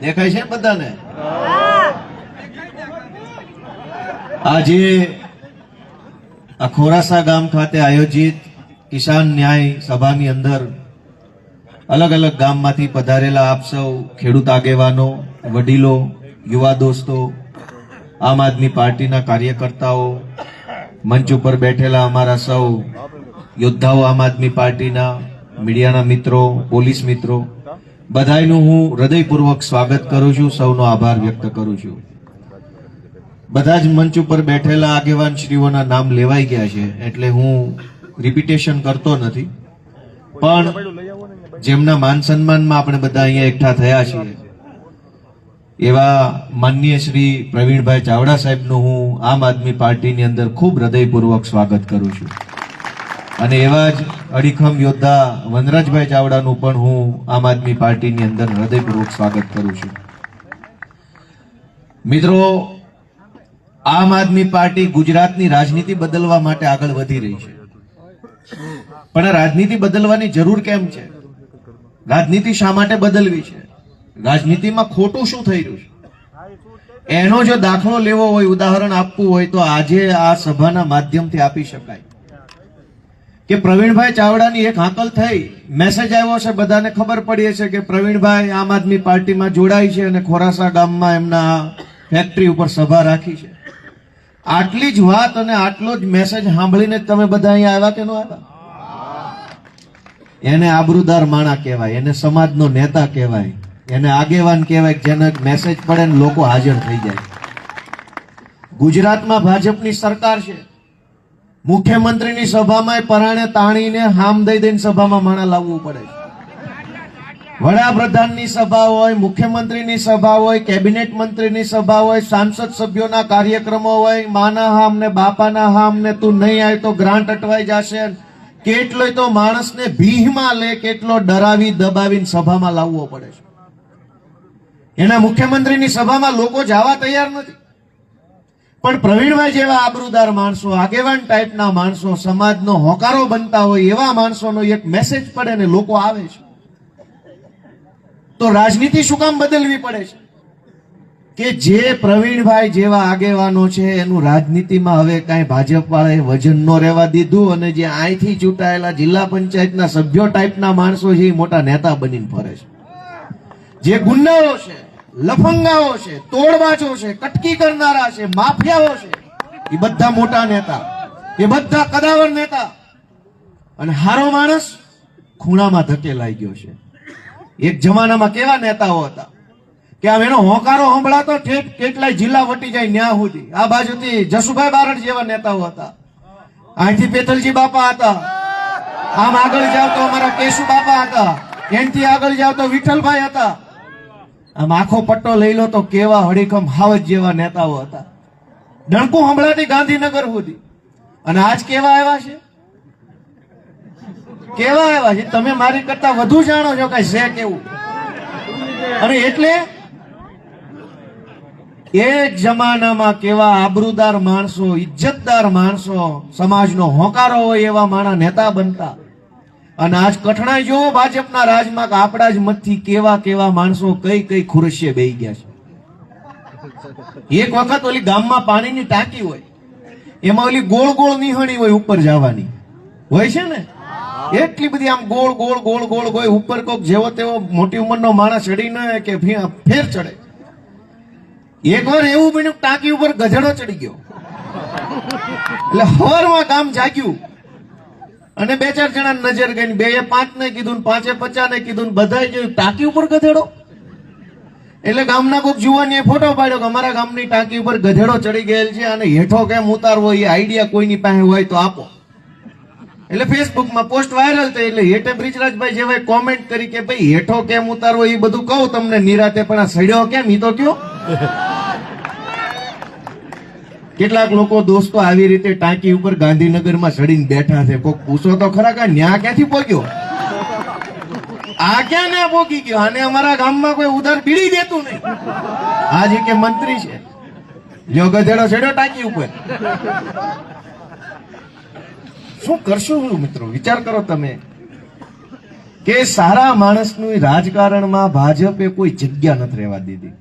દેખાય છે બધાને? આજે આ ખોરાસા ગામ ખાતે આયોજિત કિસાન ન્યાય સભાની અંદર અલગ અલગ ગામમાંથી પધારેલા આપ સૌ ખેડૂત આગેવાનો, વડીલો, યુવા દોસ્તો, આમ આદમી પાર્ટીના કાર્યકર્તાઓ, મંચ ઉપર બેઠેલા અમારા સૌ યોદ્ધાઓ, આમ આદમી પાર્ટીના મીડિયાના મિત્રો, પોલીસ મિત્રો, બધાનું હું હૃદયપૂર્વક સ્વાગત કરું છું, સૌનો આભાર વ્યક્ત કરું છું. બધા જ મંચ ઉપર બેઠેલા આગેવાન શ્રીઓના નામ લેવાઈ ગયા છે એટલે હું રિપીટેશન કરતો નથી, પણ જેમના માન સન્માનમાં આપણે બધા અહીંયા એકઠા થયા છીએ એવા માનનીય શ્રી પ્રવીણભાઈ ચાવડા સાહેબનું હું આમ આદમી પાર્ટીની અંદર ખૂબ હૃદયપૂર્વક સ્વાગત કરું છું. અને એવા જ અડીખમ યોદ્ધા વનરાજભાઈ ચાવડાનું પણ હું આમ આદમી પાર્ટીની અંદર હૃદયપૂર્વક સ્વાગત કરું છું. મિત્રો, આમ આદમી પાર્ટી ગુજરાતની રાજનીતિ બદલવા માટે આગળ વધી રહી છે, પણ આ રાજનીતિ બદલવાની જરૂર કેમ છે? રાજનીતિ શા માટે બદલવી છે? રાજનીતિમાં ખોટું શું થઈ રહ્યું છે? એનો જો દાખલો લેવો હોય, ઉદાહરણ આપવું હોય તો આજે આ સભાના માધ્યમથી આપી શકાય કે પ્રવીણભાઈ ચાવડાની એક હાકલ થઈ, મેસેજ આવ્યો છે, બધાને ખબર પડી છે કે પ્રવીણભાઈ આમ આદમી પાર્ટીમાં જોડાય છે અને ખોરાસા ગામમાં એમના ફેક્ટરી ઉપર સભા રાખી છે. આટલી જ વાત અને આટલો જ મેસેજ સાંભળીને તમે બધા અહીંયા આવ્યા કે ન આવ્યા? એને આબરૂદાર માણા કહેવાય, એને સમાજનો નેતા કહેવાય, એને આગેવાન કહેવાય, જેને મેસેજ પડે ને લોકો હાજર થઈ જાય. ગુજરાતમાં ભાજપની સરકાર છે, મુખ્યમંત્રીની સભામાં પરાણે તાણીને હામ દઈ દઈને સભામાં માણા લાવવું પડે છે. વડાપ્રધાનની સભા હોય, મુખ્યમંત્રીની સભા હોય, કેબિનેટ મંત્રીની સભા હોય, સાંસદ સભ્યોના કાર્યક્રમો હોય, માના હામ ને બાપાના હામ ને તું નહીં આવે તો ગ્રાન્ટ અટવાઈ જશે, કેટલો તો માણસને ભીહમાં લે, કેટલો ડરાવી દબાવીને સભામાં લાવવો પડે છે. એના મુખ્યમંત્રીની સભામાં લોકો જવા તૈયાર નથી, પણ પ્રવીણભાઈ જેવા આબરૂદાર માણસો, આગેવાન ટાઈપના માણસો, સમાજનો હોકારો બનતા હોય એવા માણસોનો એક મેસેજ પડે ને લોકો આવે છે. તો રાજનીતિ શું કામ બદલવી પડે છે? કે જે પ્રવીણભાઈ જેવા આગેવાનો છે એનું રાજનીતિમાં હવે કાંઈ ભાજપ વાળાએ વજન ન રહેવા દીધું, અને જે અહીંથી ચૂંટાયેલા જિલ્લા પંચાયતના સભ્યો ટાઈપના માણસો છે એ મોટા નેતા બનીને ફરે છે. જે ગુંડાઓ છે, લફંગાઓ છે, તોડબાજો છે, કટકી કરનારા છે, માફિયાઓ છે, એ બધા મોટા નેતા, એ બધા કદાવર નેતા. અને હારો માણસ ખૂણામાં ધકેલાઈ ગયો છે. એક જમાનામાં કેવા નેતાઓ હતા કે આમ એનો હોકારો સંભળાતો કેટલાય જિલ્લા વટી જાય ન્યા સુધી. આ બાજુથી જસુભાઈ બારડ જેવા નેતાઓ હતા, અહીંથી પેથલજી બાપા હતા, આમ આગળ જાવ તો અમારા કેશુ બાપા હતા, એનથી આગળ જાવ તો વિઠ્ઠલભાઈ હતા. આમ આખો પટ્ટો લઈ લો તો કેવા હડીકમ હાવજ જેવા નેતાઓ હતા. ડણકું સંભળાતી ગાંધીનગર સુધી. અને આજ કેવા આવ્યા છે? કેવા આવ્યા છે? તમે મારી કરતા વધુ જાણો છો કઈ છે કેવું. અને એટલે એક જમાનામાં કેવા આબરૂદાર માણસો, ઇજ્જતદાર માણસો, સમાજનો હોકારો હોય એવા માણા નેતા બનતા. અને આજ કઠણાઈ જોવો ભાજપના રાજમાં કે આપણા જ મતથી કેવા કેવા માણસો કઈ કઈ ખુરશીએ બેહી ગયા છે. એક વખત ઓલી ગામમાં પાણીની ટાંકી હોય, એમાં ઓલી ગોળ ગોળ નિહણી હોય ઉપર જવાની હોય છે ને, એટલી બધી આમ ગોળ ગોળ ગોળ ગોળ હોય. ઉપર કોક જેવો તેવો મોટી ઉંમરનો માણસ ચડી ન કે ફેર ચડે. એકવાર એવું બન્યું ટાંકી ઉપર ગધેડો ચડી ગયો, એટલે હવારમાં ગામ જાગ્યું અને બે ચાર જણા નજર ગઈ. 2 5 ને કીધું, 5 50 ને કીધું, બધાએ જોયું ટાંકી ઉપર ગધેડો. એટલે ગામના કોઈક જુવાનીએ ફોટો પાડ્યો કે અમારા ગામની ટાંકી ઉપર ગધેડો ચડી ગયેલ છે, અને હેઠો કેમ ઉતારવો એ આઈડિયા કોઈની પાસે હોય તો આપો. એટલે ફેસબુકમાં પોસ્ટ વાયરલ થઈ. એટલે હેઠે બ્રિજરાજભાઈ જેવાય કોમેન્ટ કરી કે ભાઈ હેઠો કેમ ઉતારવો એ બધું કહું તમને નિરાતે, પણ આ સડ્યો કેમ ઈ તો કયો. કેટલાક લોકો દોસ્તો આવી રીતે ટાંકી ઉપર ગાંધીનગરમાં ચડીને બેઠા છે. કોક પૂછો તો ખરા કે ન્યા ક્યાંથી પહોંચ્યો, આ ક્યાં ન્યા પહોંચી ગયો, આને અમારા ગામમાં કોઈ ઉધાર બીડી દેતું નહીં. આજે કે મંત્રી છે, જો ગધેડો ચડ્યો ટાંકી ઉપર. શું કરશું મિત્રો? વિચાર કરો તમે. કે સારા માણસનું રાજકારણમાં ભાજપે કોઈ જગ્યા નથી રહેવા દીધી.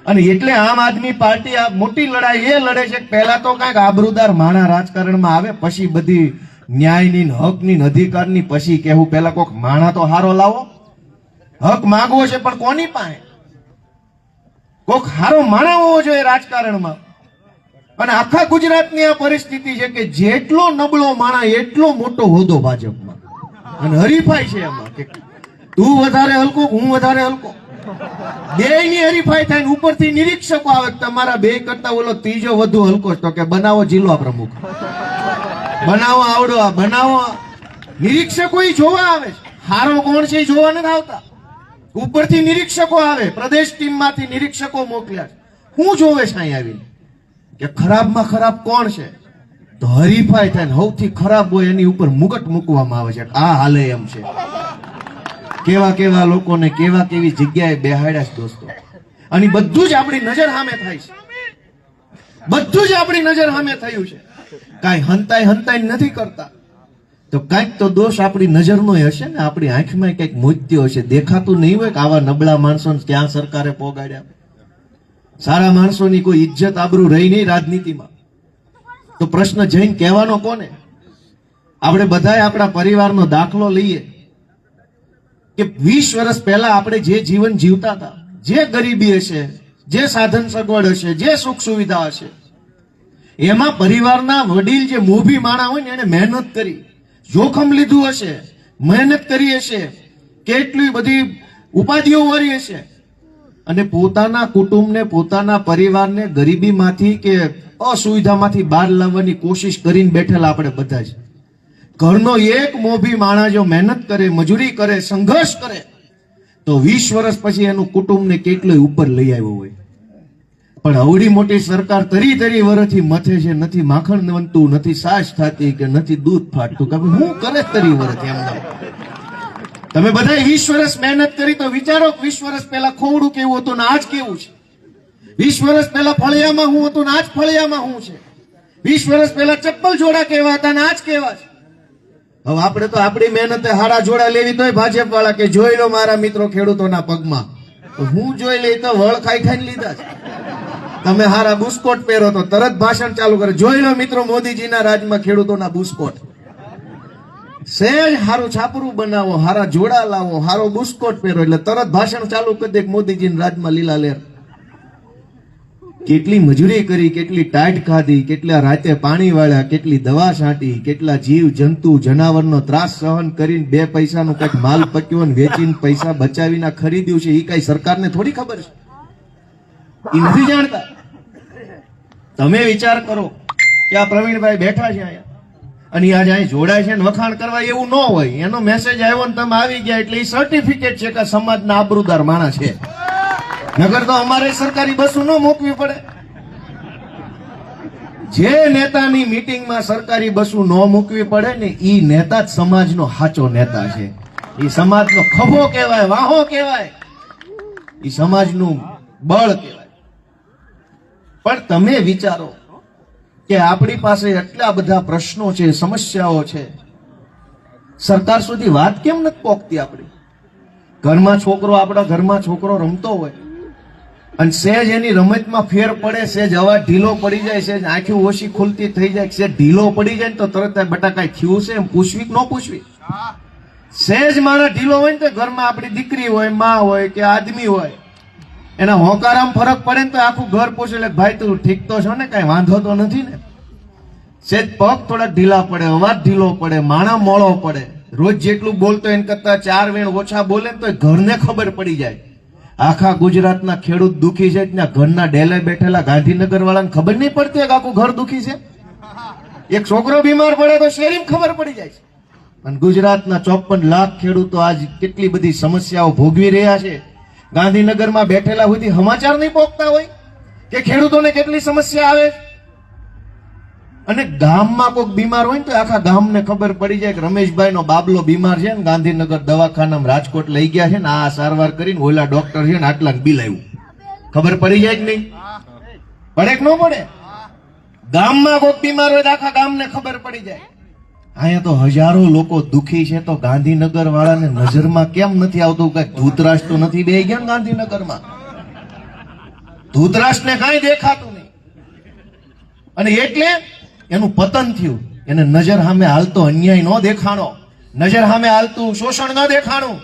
અને એટલે આમ આદમી પાર્ટી આ મોટી લડાઈ એ લડે છે કે પહેલા તો કાંઈક આબરૂદાર માણા રાજકારણમાં આવે, પછી બધી ન્યાયની હકની અધિકારની પછી કહેવું. પહેલા કોક માણા તો હારો લાવો. હક માંગવો છે પણ કોની પાસે? કોક હારો માણા હોવો જોઈએ રાજકારણમાં. અને આખા ગુજરાતની આ પરિસ્થિતિ છે કે જેટલો નબળો માણા એટલો મોટો હોદ્દો ભાજપમાં. અને હરીફાઈ છે એમાં કે તું વધારે હલકો, હું વધારે હલકો, બેયની હરીફાઈ થાય. ઉપરથી નિરીક્ષકો આવે તમારા બે કરતા ઓલો ત્રીજો વધુ હલકો. તો કે બનાવો જિલ્લા પ્રમુખ, બનાવો આવડો, આ બનાવો. નિરીક્ષકો જોવા આવે છે, હારો કોણ છે એ જોવા નથી આવતા. ઉપરથી નિરીક્ષકો આવે, પ્રદેશ ટીમમાંથી નિરીક્ષકો મોકલ્યા છે. શું જોવે છે અહીં આવીને કે ખરાબમાં ખરાબ કોણ છે? તો હરીફાઈ થાય, સૌથી ખરાબ હોય એની ઉપર મુગટ મૂકવામાં આવે છે. આ હાલે એમ છે. કેવા કેવા લોકોને કેવા કેવી જગ્યાએ બેહાડ્યા છે દોસ્તો. અને બધું જ આપણી નજર સામે થાય છે. બધું જ આપણી નજર સામે થયું છે. કાંઈ હંતાઈ નથી કરતા. તો કાંઈક તો દોષ આપણી નજરનો હશે ને, આપણી આંખમાં કંઈક મોત્યો હશે. દેખાતું નહીં હોય કે આવા નબળા માણસોને ક્યાં સરકારે પોગાડ્યા. સારા માણસોની કોઈ ઇજ્જત આબરૂ રહી નહીં રાજનીતિમાં. તો પ્રશ્ન જઈને કહેવાનો કોને? આપણે બધાએ આપણા પરિવારનો દાખલો લઈએ કે 20 વર્ષ પહેલા આપણે જે જીવન જીવતા હતા, જે ગરીબી હશે, જે સાધન સગવડ હશે, જે સુખ સુવિધા હશે, એમાં પરિવારના વડીલ જે મોભી માણા હોય ને એને મહેનત કરી, જોખમ લીધું હશે, મહેનત કરી હશે, કેટલી બધી ઉપાધિઓ વારી હશે, અને પોતાના કુટુંબને, પોતાના પરિવારને ગરીબીમાંથી કે અસુવિધામાંથી બહાર લાવવાની કોશિશ કરીને બેઠેલા આપણે બધા જ. ઘરનો એક મોભી માણસ જો મહેનત કરે, મજૂરી કરે, સંઘર્ષ કરે, તો 20 વર્ષ પછી એનું કુટુંબને કેટલોય ઉપર લઈ આવ્યો હોય. પણ અવડી મોટી સરકાર તરી વર્ષથી મથે છે, નથી માખણ બનતું, નથી છાશ થતી, કે નથી દૂધ ફાટતું, કે હું કરે તરી વર્ષથી એમને. તમે બધા 20 વર્ષ મહેનત કરી તો વિચારો 20 વર્ષ પહેલા ખોવડું કેવું હતું ને આજ કેવું છે. 20 વર્ષ પહેલા ફળિયામાં હું હતું ને આજ ફળિયામાં હું છે. 20 વર્ષ પહેલા ચપ્પલ જોડા કેવા હતા ને આજ કેવા છે. હવે આપણે તો આપણી મહેનતે હારા જોડા લેવી તોય ભાજપ વાળા કે જોઈ લો મારા મિત્રો ખેડૂતોના પગમાં. હું જોઈ લઈ તો વળ ખાઈને લીધા છે. તમે હારા બુસ્કોટ પહેરો તો તરત ભાષણ ચાલુ કરે, જોઈ લો મિત્રો મોદીજીના રાજમાં ખેડૂતોના બુસ્કોટ. સહેજ હારું છાપરું બનાવો, હારા જોડા લાવો, હારો બુસ્કોટ પહેરો એટલે તરત ભાષણ ચાલુ કરી દે મોદીજીના રાજમાં લીલા લહેર. કેટલી મજૂરી કરી, કેટલી ટાઈટ ખાધી, કેટલા રાતે પાણી વાળ્યા, કેટલી દવા છાંટી, કેટલા જીવ જંતુ જનાવરનો ત્રાસ સહન કરીને 2 પૈસાનું કંઈક માલ પક્યો ને વેચીને પૈસા બચાવીને ખરીદ્યું છે. એ કઈ સરકારને થોડી ખબર છે? એ નથી જાણતા. તમે વિચાર કરો કે આ પ્રવીણભાઈ બેઠા છે અહીંયા અને આજે અહીં જોડાય છે ને વખાણ કરવા એવું ન હોય. એનો મેસેજ આવ્યો ને તમે આવી ગયા એટલે એ સર્ટિફિકેટ છે કે સમાજના આબરૂદાર માણસ છે. નગર તો અમારે સરકારી બસો ન મોકવી પડે. જે નેતાની મીટિંગમાં સરકારી બસો ન મૂકવી પડે ને એ નેતા જ સમાજનો સાચો નેતા છે. એ સમાજનો ખભો કહેવાય, વાહો કહેવાય, એ સમાજનું બળ કહેવાય. પણ તમે વિચારો કે આપણી પાસે એટલા બધા પ્રશ્નો છે, સમસ્યાઓ છે, સરકાર સુધી વાત કેમ નથી પહોંચતી? આપણી ઘરમાં છોકરો, આપણા ઘરમાં છોકરો રમતો હોય અને સહેજ એની રમતમાં ફેર પડે, સહેજ અવાજ ઢીલો પડી જાય, સહેજ આંખી ઓછી ખુલતી થઈ જાય, સહેજ ઢીલો પડી જાય ને તો તરત બટા કાંઈ થયું છે એમ પૂછવી કે ન પૂછવી? સહેજ માણસ ઢીલો હોય ને તો ઘરમાં આપણી દીકરી હોય, માં હોય કે આદમી હોય, એના હોકારામ ફરક પડે ને તો આખું ઘર પૂછે એટલે ભાઈ તું ઠીક તો છો ને, કાંઈ વાંધો તો નથી ને? સહેજ પગ થોડા ઢીલા પડે, અવાજ ઢીલો પડે, માણા મોળો પડે, રોજ જેટલું બોલતો એના કરતા 4 વેણ ઓછા બોલે ને તો ઘરને ખબર પડી જાય. આખા ગુજરાતના ખેડૂત દુખી છે, ત્યાં ઘરના ડેલે બેઠેલા ગાંધીનગર વાળાને ખબર નહીં પડતી કે આખું ઘર દુખી છે. એક છોકરો બીમાર પડે તો શેરીમાં ખબર પડી જાય છે. અને ગુજરાતના 54 લાખ ખેડૂતો આજ કેટલી બધી સમસ્યાઓ ભોગવી રહ્યા છે. ગાંધીનગરમાં બેઠેલા સુધી સમાચાર નહીં પહોંચતા હોય કે ખેડૂતોને કેટલી સમસ્યા આવે. અને ગામમાં કોઈક બીમાર હોય ને તો આખા ગામને ખબર પડી જાય કે રમેશભાઈનો બાબલો બીમાર છે ને ગાંધીનગર દવાખાનામાં રાજકોટ લઈ ગયા છે ને આ સારવાર કરીને ઓલા ડોક્ટર છે ને આટલા બિલ આવ્યું. ખબર પડી જાય કે નહીં? પડે કે ન પડે? ગામમાં કોઈક બીમાર હોય તો આખા ગામને ખબર પડી જાય. અહીંયા તો હજારો લોકો દુખી છે, તો ગાંધીનગર વાળાને નજરમાં કેમ નથી આવતું કે ધૂતરાજ તો નથી બે ગયા ને ગાંધીનગરમાં? ધૂતરાજને કાંઈ દેખાતું નહીં, અને એટલે એનું પતન થયું. એને નજર સામે હાલતો અન્યાય ન દેખાણો, નજર સામે હાલતું શોષણ ન દેખાણું,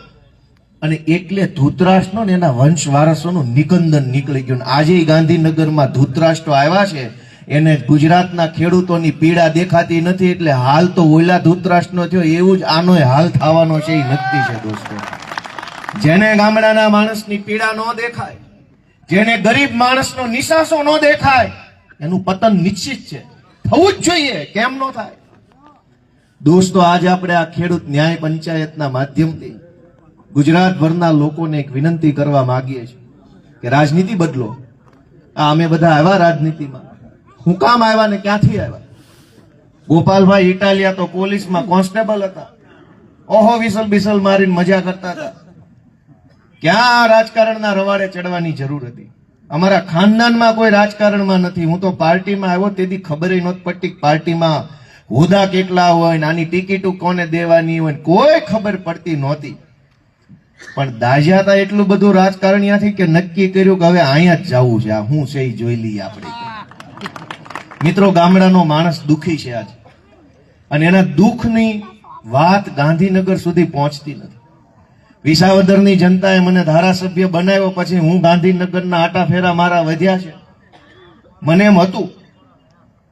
અને એટલે ધૂતરાષ્ટ્રનો ને એના વંશ વારસોનું નિકંદન નીકળી ગયું. આજે ગાંધીનગરમાં ધૂતરાષ્ટ્રો આવ્યા છે, એને ગુજરાતના ખેડૂતોની પીડા દેખાતી નથી, એટલે હાલ તો ઓલા ધૂતરાષ્ટ્રનો થયો એવું જ આનો હાલ થવાનો છે, એ નક્કી છે દોસ્તો. જેને ગામડાના માણસની પીડા ન દેખાય, જેને ગરીબ માણસનો નિશાસો ન દેખાય, એનું પતન નિશ્ચિત છે, થવું જ જોઈએ. કેમ ન થાય દોસ્તો? આજે આપણે આ ખેડૂત ન્યાય પંચાયતના માધ્યમથી ગુજરાતભરના લોકોને એક વિનંતી કરવા માંગીએ છીએ કે રાજનીતિ બદલો. અમે બધા આવ્યા રાજનીતિમાં, હું કામ આવ્યા ને ક્યાંથી આવ્યા? ગોપાલભાઈ ઇટાલિયા તો પોલીસમાં કોન્સ્ટેબલ હતા, ઓહો વિસલ બિસલ મારીને મજા કરતા હતા. ક્યાં રાજકારણના રવાડે ચડવાની જરૂર હતી? અમારા ખાનદાનમાં કોઈ રાજકારણમાં નથી. હું તો પાર્ટીમાં આવ્યો તેથી ખબર નહોતી પડતી પાર્ટીમાં હોદ્દા કેટલા હોય, નાની ટિકિટો કોને દેવાની હોય, કોઈ ખબર પડતી નહોતી. પણ દાજ્યાતા એટલું બધું રાજકારણ ત્યાંથી કે નક્કી કર્યું કે હવે અહીંયા જ જવું છે. આ હું છે એ જોઈ લઈએ આપણે. મિત્રો, ગામડાનો માણસ દુખી છે આજે, અને એના દુઃખની વાત ગાંધીનગર સુધી પહોંચતી નથી. વિસાવદરની જનતાએ મને ધારાસભ્ય બનાવ્યો, પછી હું ગાંધીનગરના આટા ફેરા મારા વધ્યા છે. મને એમ હતું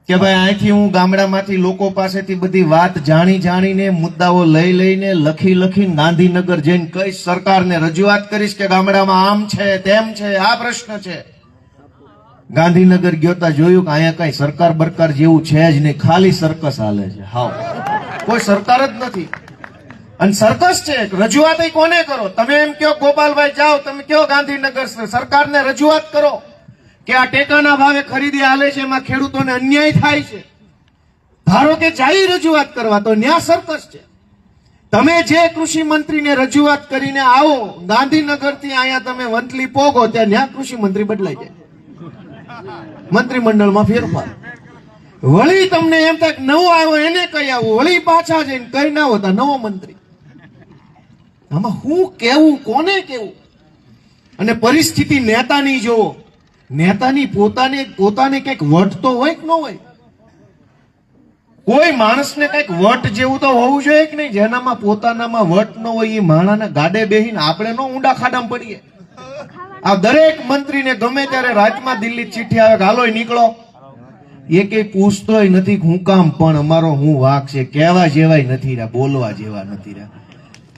કે ભાઈ અહીંથી હું ગામડામાંથી લોકો પાસેથી બધી વાત જાણીને મુદ્દાઓ લઈને લખીને ગાંધીનગર જઈને કહીશ, સરકારને રજૂઆત કરીશ કે ગામડામાં આમ છે તેમ છે, આ પ્રશ્ન છે. ગાંધીનગર ગયો તા જોયું કે અહીંયા કઈ સરકાર બરકાર જેવું છે જ નહીં, ખાલી સર્કસ હાલે છે. હાવ કોઈ સરકાર જ નથી, અને સર્કસ છે. રજૂઆત કોને કરો? તમે એમ કહો ગોપાલભાઈ જાઓ, તમે કહો ગાંધીનગર સરકારને રજૂઆત કરો કે આ ટેકાના ભાવે ખરીદી હાલે છે, એમાં ખેડૂતોને અન્યાય થાય છે. ધારો કે જાય રજૂઆત કરવા, તો ન્યા સર્કસ છે. તમે જે કૃષિ મંત્રીને રજૂઆત કરીને આવો ગાંધીનગરથી અહીંયા તમે વંથલી પોગો, ત્યાં ન્યા કૃષિ મંત્રી બદલાઈ જાય, મંત્રીમંડળમાં ફેરફાર. વળી તમને એમ થાય નવો આવ્યો એને કઈ આવું, વળી પાછા જઈને કઈ ના હોતા નવો મંત્રી. આમાં હું કેવું, કોને કેવું? અને પરિસ્થિતિ નેતાની જોવો, નેતાની પોતાને કઈક વટ તો હોય કે ન હોય? કોઈ માણસને કઈક વટ જેવું તો હોવું જોઈએ કે નહીં? જેનામાં પોતાનામાં વટ ન હોય એ માણાના ગાડે બેહીને આપણે નો ઊંડા ખાડામાં પડીએ. આ દરેક મંત્રીને ગમે ત્યારે રાજમાં દિલ્હી ચિઠ્ઠી આવે કે હાલો નીકળો, એ કઈ પૂછતોય નથી હું કામ, પણ અમારો હું વાક છે, કહેવા જેવાય નથી રહ્યા, બોલવા જેવા નથી રહ્યા.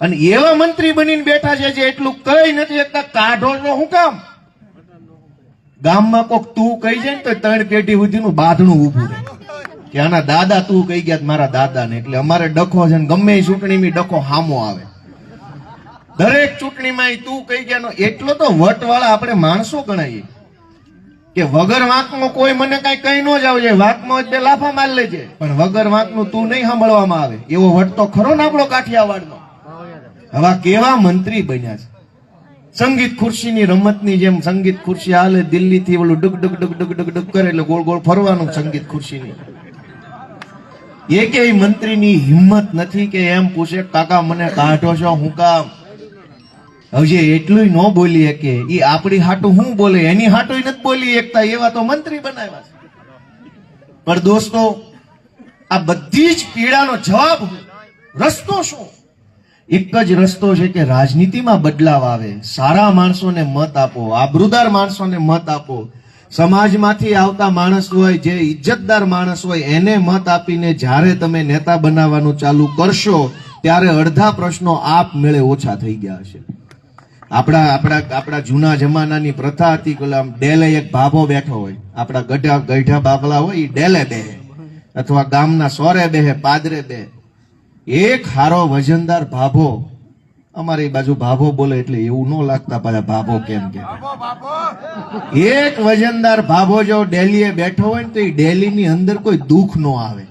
અને એવા મંત્રી બનીને બેઠા છે જે એટલું કઈ નથી એકતા, કાઢો છો હું કામ? ગામમાં કોક તું કહી જાય ને તો 3 પેઢી સુધીનું બાંધણું ઉભું રહે કે આના દાદા તું કહી ગયા મારા દાદાને. એટલે અમારે ડખો છે ને ગમે એ ચૂંટણીમાં ડખો હામો આવે, દરેક ચૂંટણીમાં તું કહી ગયા. એટલો તો વટવાળા આપણે માણસો ગણાઈએ કે વગર વાંકમાં કોઈ મને કઈ કઈ ન જાવ છે, વાંકમાં બે લાફા માર લેજે, પણ વગર વાંકનું તું નહીં સાંભળવામાં આવે એવો વટ તો ખરો ને આપણો કાઠિયાવાડનો. હવે કેવા મંત્રી બન્યા છે? સંગીત ખુરશીની રમતની જેમ સંગીત ખુરશી હાલે, દિલ્હીથી ઓલું ડગ ડગ ડગ ડગ ડગ ડગ કરે એટલે ગોળ ગોળ ફરવાનું સંગીત ખુરશીની. એકેય મંત્રીની હિંમત નથી કે એમ પૂછે કાકા મને કાઢો છો હું કામ? હવે એટલું ન બોલી કે એ આપણી હાટું હું બોલે, એની હાટું નથી બોલી એકતા, એવા તો મંત્રી બનાવ્યા છે. પણ દોસ્તો, આ બધી જ પીડાનો જવાબ, રસ્તો શું? એક જ રસ્તો છે કે રાજનીતિમાં બદલાવ આવે, સારા માણસોને મત આપો, આબરૂદાર માણસોને મત આપો. સમાજમાંથી આવતા માણસ હોય, જે ઇજ્જતદાર માણસ હોય, એને મત આપીને જ્યારે તમે નેતા બનાવવાનું ચાલુ કરશો ત્યારે અડધા પ્રશ્નો આપમેળે ઓછા થઈ ગયા હશે. આપણા જૂના જમાનાની પ્રથા હતી કે ડેલે એક ભાભો બેઠો હોય, આપણા ગઈઠા બાબલા હોય એ ડેલે બેહે, અથવા ગામના સોરે બેહે, પાદરે બેહે. એક હારો વજનદાર ભાભો, અમારી બાજુ ભાભો બોલે એટલે એવું ન લાગતા પાછા ભાભો કેમ કે, એક વજનદાર ભાભો જો ડેલીએ બેઠો હોય ને તો એ ડેલીની અંદર કોઈ દુઃખ ન આવે,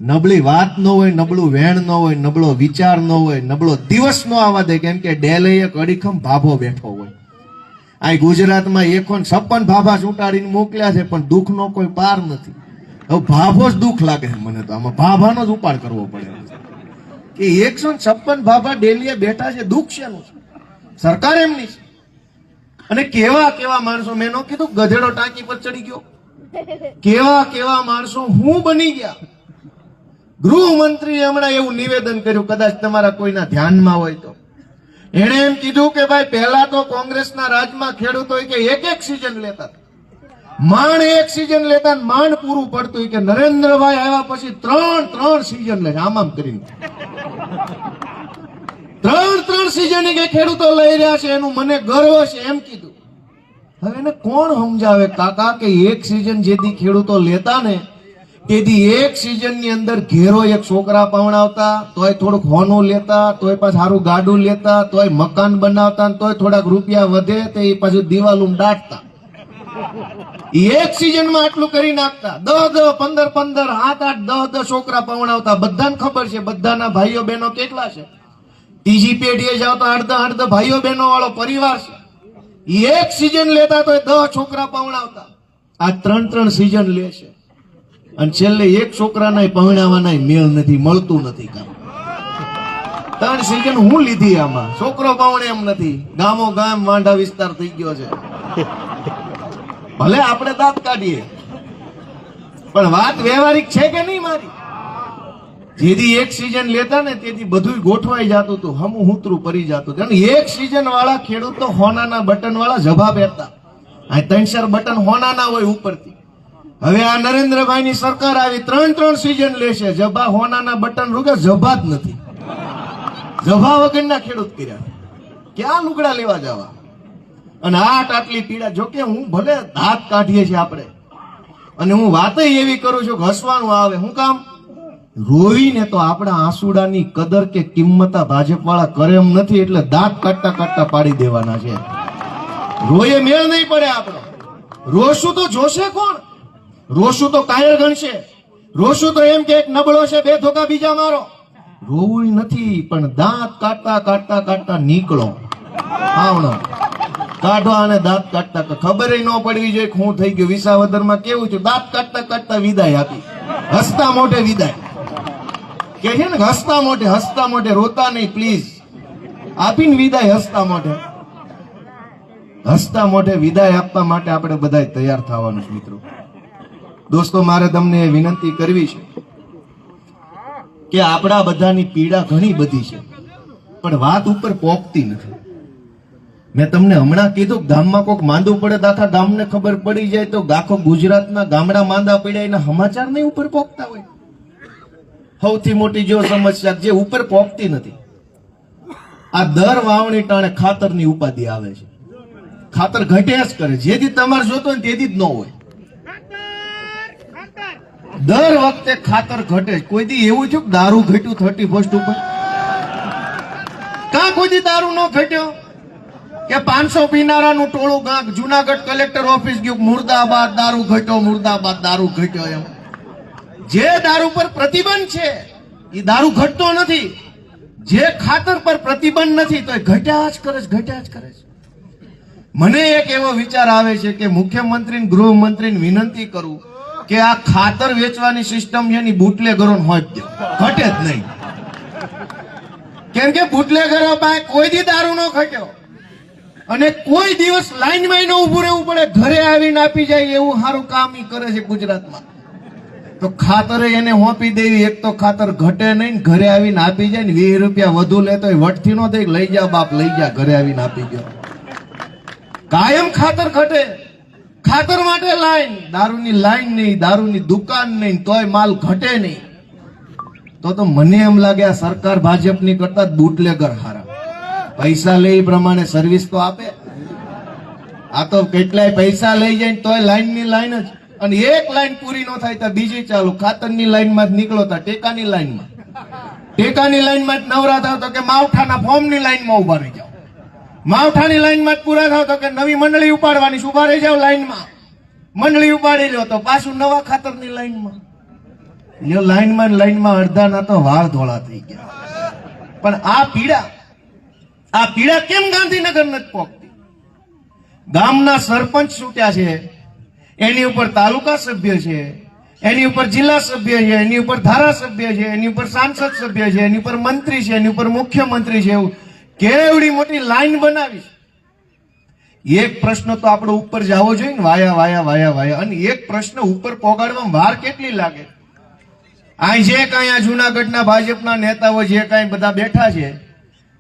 નબળી વાત ન હોય, નબળું વેણ ન હોય, નબળો વિચાર ન હોય, નબળો દિવસ ન આવવા દે, કેમ કે ડેલે એક અડીખમ ભાભો બેઠો હોય. આ ગુજરાતમાં 156 ભાભા ચૂંટાડીને મોકલ્યા છે, પણ દુઃખનો કોઈ પાર નથી. હવે ભાભો જ દુઃખ લાગે છે મને તો, આમાં ભાભાનો જ ઉપાડ કરવો પડે. કે 156 ભાભા ડેલીએ બેઠા છે, દુઃખ શેનું છે? સરકાર એમની છે. અને કેવા કેવા માણસો, મેં ન કીધું ગધેડો ટાંકી પર ચડી ગયો, કેવા કેવા માણસો હું બની ગયા. ગૃહમંત્રીએ હમણાં એવું નિવેદન કર્યું, કદાચ તમારા કોઈના ધ્યાનમાં હોય તો. એણે એમ કીધું કે ભાઈ પહેલા તો કોંગ્રેસના રાજમાં ખેડૂતો કે એક સિઝન લેતા, માંડ એક સિઝન લેતા, માંડ પૂરું પડતું, કે નરેન્દ્રભાઈ આવ્યા પછી ત્રણ સિઝન લે, આમ કરીને ત્રણ સિઝન કે ખેડૂતો લઈ રહ્યા છે, એનું મને ગર્વ છે એમ કીધું. હવે એને કોણ સમજાવે કાકા કે એક સિઝન જેથી ખેડૂતો લેતા ને તેથી એક સિઝન ની અંદર ઘેરો એક છોકરા પવણાવતા, તોય થોડુંક હોનું લેતા, તોય પાછું સારું ગાડું લેતા, તોય મકાન બનાવતા, તોય થોડાક રૂપિયા વધે તો એ પાછું દિવાલું દાટતા. એક સિઝન માં આટલું કરી નાખતા. 10 15 8 8 10 છોકરા પવણાવતા. બધાને ખબર છે બધાના ભાઈઓ બહેનો કેટલા છે. ત્રીજી પેઢીએ જાવ તો અડધા ભાઈઓ બહેનો વાળો પરિવાર છે. એક સિઝન લેતા તો 10 છોકરા પવણાવતા. આ 3 સિઝન લે છે અને છેલ્લે એક છોકરાના પવણાવવાના મેળ નથી, મળતું નથી કામ. 3 સિઝન હું લીધી આમાં, છોકરો પવણે એમ નથી. ગામો ગામ વાંઢા વિસ્તાર થઈ ગયો છે. ભલે આપણે દાંત કાઢીએ પણ વાત વ્યવહારિક છે કે નહીં મારી? જેથી એક સિઝન લેતા ને તેથી બધું ગોઠવાઈ જતું હતું, હમું હુતરું પડી જતું. અને એક સિઝન વાળા ખેડૂત તો હોનાના બટન વાળા જભા પહેરતા. આ 3-4 બટન હોનાના હોય ઉપરથી. હવે આ નરેન્દ્રભાઈ ની સરકાર આવી, 3 સિઝન લેશે, જભા હોનાના બટન રૂગે જભા જ નથી. જભા વગરના ખેડૂત કર્યા, ક્યાં લુગડા લેવા જવા? અને આટલી પીડા. જોકે હું ભલે દાંત કાઢીએ છીએ આપણે, અને હું વાત એવી કરું છું કે હસવાનું આવે. શું કામ? રોવીને તો આપણા આંસુડાની કદર કે કિંમત ભાજપ વાળા કરે એમ નથી, એટલે દાંત કાઢતા કાઢતા પાડી દેવાના છે. રોયે મેળ નહીં પડે આપણો. રોશું તો જોશે કોણ? રોશું તો કાયર ગણશે. રોશું તો એમ કે એક નબળો છે, 2 ધોકા બીજા મારો. રોવું નથી, પણ દાંત કાઢતા કાઢતા કાઢતા નીકળો. આવણો કાઢવા અને દાંત કાઢતા ખબર ન પડવી જોઈએ શું થઈ ગયું. વિસાવદરમાં કેવું છે, દાંત કાઢતા કાઢતા વિદાય આપી, હસતા મોઢે વિદાય કે છે ને, હસતા મોઢે, રોતા નહીં પ્લીઝ, આપીને વિદાય હસતા મોઢે વિદાય આપવા માટે આપણે બધા તૈયાર થવાનું છે. મિત્રો દોસ્તો, મારે તમને વિનંતી કરવી છે કે આપણા બધાની પીડા ઘણી બધી છે, પણ વાત ઉપર પોકતી નથી. મેં તમને હમણાં કીધું, ગામમાં કોઈક માંદું પડે તો આખા ગામને ખબર પડી જાય, તો આખો ગુજરાતના ગામડા માંદા પડ્યા એના સમાચાર નહીં ઉપર પોકતા હોય. સૌથી મોટી જો સમસ્યા જે ઉપર પોકતી નથી, આ દર વાવણી ટાણે ખાતરની ઉપાધિ આવે છે. ખાતર ઘટ્યા જ કરે, જેથી તમારે જોતો હોય તેથી જ ન હોય. દર વખતે ખાતર ઘટે. કોઈ દી એવું થયું દારૂ ઘટ્યું 31 ઉપર? કાં કોઈ દી દારૂ ન ઘટ્યો? કે 500 પીનારાનું ટોળું ગાંક જુનાગઢ કલેક્ટર ઓફિસ ગયું, મુર્દાબાદ દારૂ ઘટ્યો, મુર્દાબાદ દારૂ ઘટ્યો. એમ જે દારૂ પર પ્રતિબંધ છે એ દારૂ ઘટતો નથી. જે ખાતર પર પ્રતિબંધ નથી તો એ ઘટ્યા જ કરે છે. મને એક એવો વિચાર આવે છે કે મુખ્યમંત્રી ગૃહમંત્રીને વિનંતી કરું કે આ ખાતર વેચવાની સિસ્ટમ છે એની બુટલેગરો હોય જ ઘટે જ નહીં. કેમ કે બુટલેગરો પાસે કોઈ દી દારૂ ન ઘટ્યો અને કોઈ દિવસ લાઈનમાં ન ઉભું રહેવું પડે, ઘરે આવીને આપી જાય એવું સારું કામ ઈ કરે છે ગુજરાતમાં. તો ખાતર એને હોપી દેવી. એક તો ખાતર ઘટે નહીં, ઘરે આવીને આપી જાય ને 20 રૂપિયા વધુ લેતો હોય વટથી નો દે, લઈ જા બાપ લઈ જા, ઘરે આવીને આપી ગયો. કાયમ ખાતર ઘટે. ખાતર માટે લાઈન, દારૂની લાઈન નહીં, દારૂની દુકાન નહીં, તોય માલ ઘટે નહીં. તો મને એમ લાગે આ સરકાર ભાજપની કરતા બુટલેગર હારા. પૈસા લે એ પ્રમાણે સર્વિસ તો આપે. આ તો કેટલાય પૈસા લઈ જાય તોય લાઈનની લાઈન જ. અને એક લાઈન પૂરી ન થાય તો બીજી ચાલુ. ખાતરની લાઈનમાં જ નીકળો તા ટેકાની લાઈનમાં. ટેકાની લાઈનમાં જ નવરા થાવ તો કે માવઠાના ફોર્મની લાઈનમાં ઉભા રહી જાવ. માવઠાની લાઈનમાં જ પૂરા થાવ તો કે નવી મંડળી ઉપાડવાની, ઉભા રહી જાવ લાઈનમાં. મંડળી ઉપાડી લો તો પાછું નવા ખાતરની લાઈનમાં. લાઈનમાં અડધાના તો વાળ ધોળા થઈ ગયા. પણ આ પીડા કેમ ગાંધીનગર નથી પોકતી? ગામના સરપંચ છૂટ્યા છે, એની ઉપર તાલુકા સભ્ય છે, એની ઉપર જિલ્લા સભ્ય છે, એની ઉપર ધારાસભ્ય છે, એની ઉપર સાંસદ સભ્ય છે, એની ઉપર મંત્રી છે, એની ઉપર મુખ્યમંત્રી છે. એવું કેવડી મોટી લાઈન બનાવી. એક પ્રશ્ન તો આપણો ઉપર જવો જોઈએ ને, વાયા વાયા વાયા વાયા, અને એક પ્રશ્ન ઉપર પોગાડવામાં વાર કેટલી લાગે. આ જે કાંઈ આ જુનાગઢના ભાજપના નેતાઓ જે કાંઈ બધા બેઠા છે,